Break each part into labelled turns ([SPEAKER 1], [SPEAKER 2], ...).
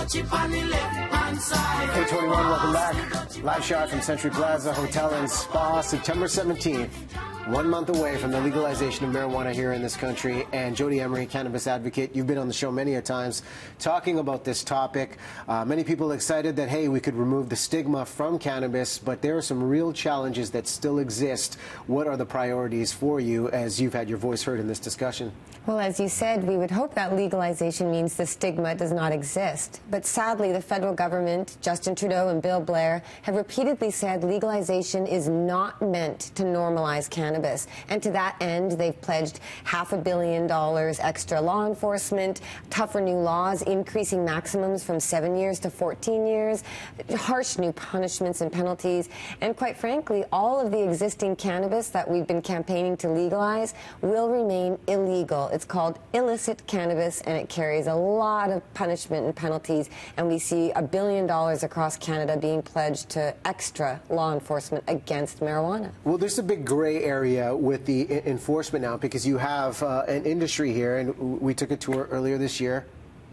[SPEAKER 1] 8:21, welcome back. Live shot from Century Plaza Hotel and Spa, September 17th. 1 month away from the legalization of marijuana here in this country. And Jodie Emery, cannabis advocate, you've been on the show many a times talking about this topic. Many people excited that, hey, we could remove the stigma from cannabis, but there are some real challenges that still exist. What are the priorities for you as you've had your voice heard in this discussion?
[SPEAKER 2] Well, as you said, we would hope that legalization means the stigma does not exist. But sadly, the federal government, Justin Trudeau and Bill Blair, have repeatedly said legalization is not meant to normalize cannabis. And to that end, they've pledged $500 million extra law enforcement, tougher new laws, increasing maximums from 7 years to 14 years, harsh new punishments and penalties. And quite frankly, all of the existing cannabis that we've been campaigning to legalize will remain illegal. It's called illicit cannabis, and it carries a lot of punishment and penalties. And we see $1 billion across Canada being pledged to extra law enforcement against marijuana.
[SPEAKER 1] Well, there's a big gray area with the enforcement now, because you have an industry here, and we took a tour earlier this year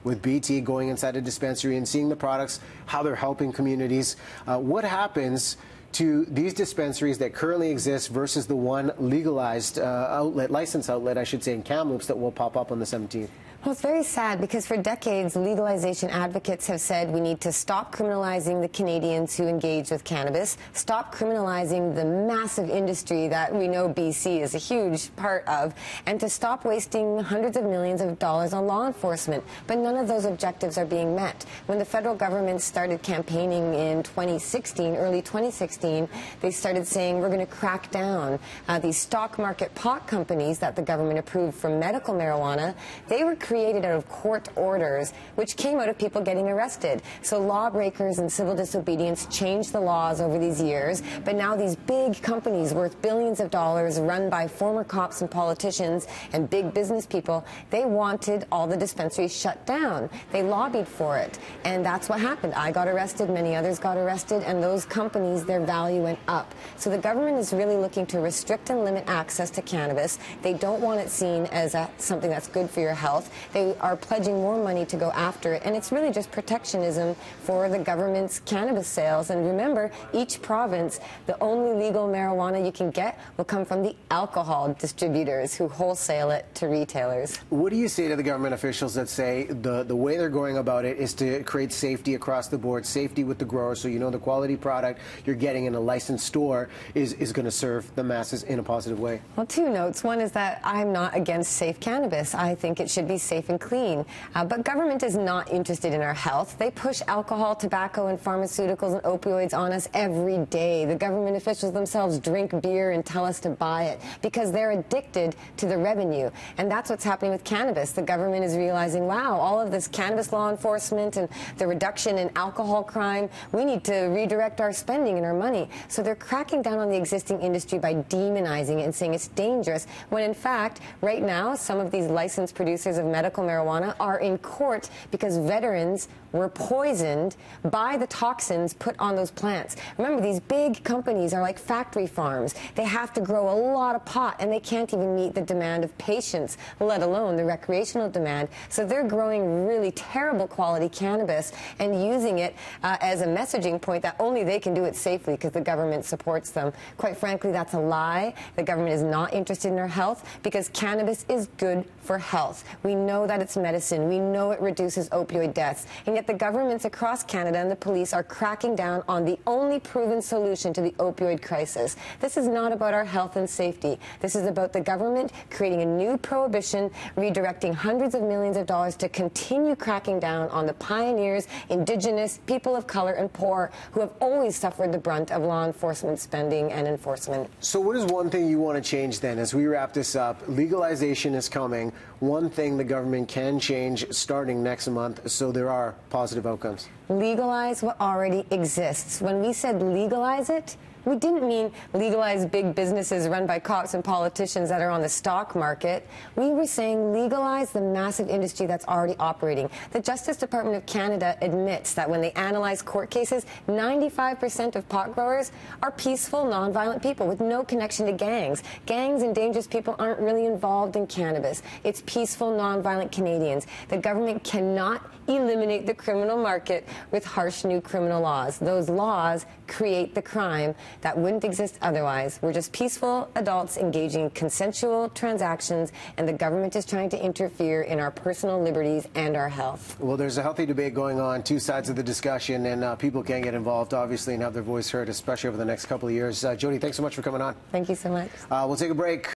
[SPEAKER 1] with BT going inside a dispensary and seeing the products, how they're helping communities. What happens to these dispensaries that currently exist versus the one legalized outlet, licensed outlet, I should say, in Kamloops that will pop up on the 17th?
[SPEAKER 2] Well, it's very sad because for decades, legalization advocates have said we need to stop criminalizing the Canadians who engage with cannabis, stop criminalizing the massive industry that we know BC is a huge part of, and to stop wasting hundreds of millions of dollars on law enforcement. But none of those objectives are being met. When the federal government started campaigning in 2016, early 2016, they started saying we're going to crack down. These stock market pot companies that the government approved for medical marijuana, they were created out of court orders, which came out of people getting arrested. So lawbreakers and civil disobedience changed the laws over these years, but now these big companies worth billions of dollars, run by former cops and politicians and big business people, they wanted all the dispensaries shut down. They lobbied for it, and that's what happened. I got arrested, many others got arrested, and those companies, their value went up. So the government is really looking to restrict and limit access to cannabis. They don't want it seen as something that's good for your health. They are pledging more money to go after it, and it's really just protectionism for the government's cannabis sales. And remember, each province, the only legal marijuana you can get will come from the alcohol distributors who wholesale it to retailers.
[SPEAKER 1] What do you say to the government officials that say the way they're going about it is to create safety across the board, safety with the grower, so you know the quality product you're getting in a licensed store is going to serve the masses in a positive way?
[SPEAKER 2] Well, two notes. One is that I'm not against safe cannabis. I think it should be safe and clean. But government is not interested in our health. They push alcohol, tobacco, and pharmaceuticals and opioids on us every day. The government officials themselves drink beer and tell us to buy it because they're addicted to the revenue. And that's what's happening with cannabis. The government is realizing, wow, all of this cannabis law enforcement and the reduction in alcohol crime, we need to redirect our spending and our money. So they're cracking down on the existing industry by demonizing it and saying it's dangerous, when in fact, right now, some of these licensed producers of medical marijuana are in court because veterans were poisoned by the toxins put on those plants. Remember, these big companies are like factory farms. They have to grow a lot of pot, and they can't even meet the demand of patients, let alone the recreational demand. So they're growing really terrible quality cannabis and using it as a messaging point that only they can do it safely because the government supports them. Quite frankly, that's a lie. The government is not interested in our health because cannabis is good for health. We know that it's medicine. We know it reduces opioid deaths. And yet the governments across Canada and the police are cracking down on the only proven solution to the opioid crisis. This is not about our health and safety. This is about the government creating a new prohibition, redirecting hundreds of millions of dollars to continue cracking down on the pioneers, Indigenous, people of color, and poor who have always suffered the brunt of law enforcement spending and enforcement.
[SPEAKER 1] So what is one thing you want to change then as we wrap this up? Legalization is coming. One thing the government can change starting next month so there are positive outcomes.
[SPEAKER 2] Legalize what already exists. When we said legalize it, We didn't mean legalize big businesses run by cops and politicians that are on the stock market. We were saying legalize the massive industry that's already operating. The Justice Department of Canada admits that when they analyze court cases, 95% of pot growers are peaceful, nonviolent people with no connection to gangs. Gangs and dangerous people aren't really involved in cannabis. It's peaceful, nonviolent Canadians. The government cannot eliminate the criminal market with harsh new criminal laws. Those laws create the crime that wouldn't exist otherwise. We're just peaceful adults engaging in consensual transactions, and the government is trying to interfere in our personal liberties and our health.
[SPEAKER 1] Well, there's a healthy debate going on, two sides of the discussion, and people can get involved, obviously, and have their voice heard, especially over the next couple of years. Jodie, thanks so much for coming on.
[SPEAKER 2] Thank you so much.
[SPEAKER 1] We'll take a break.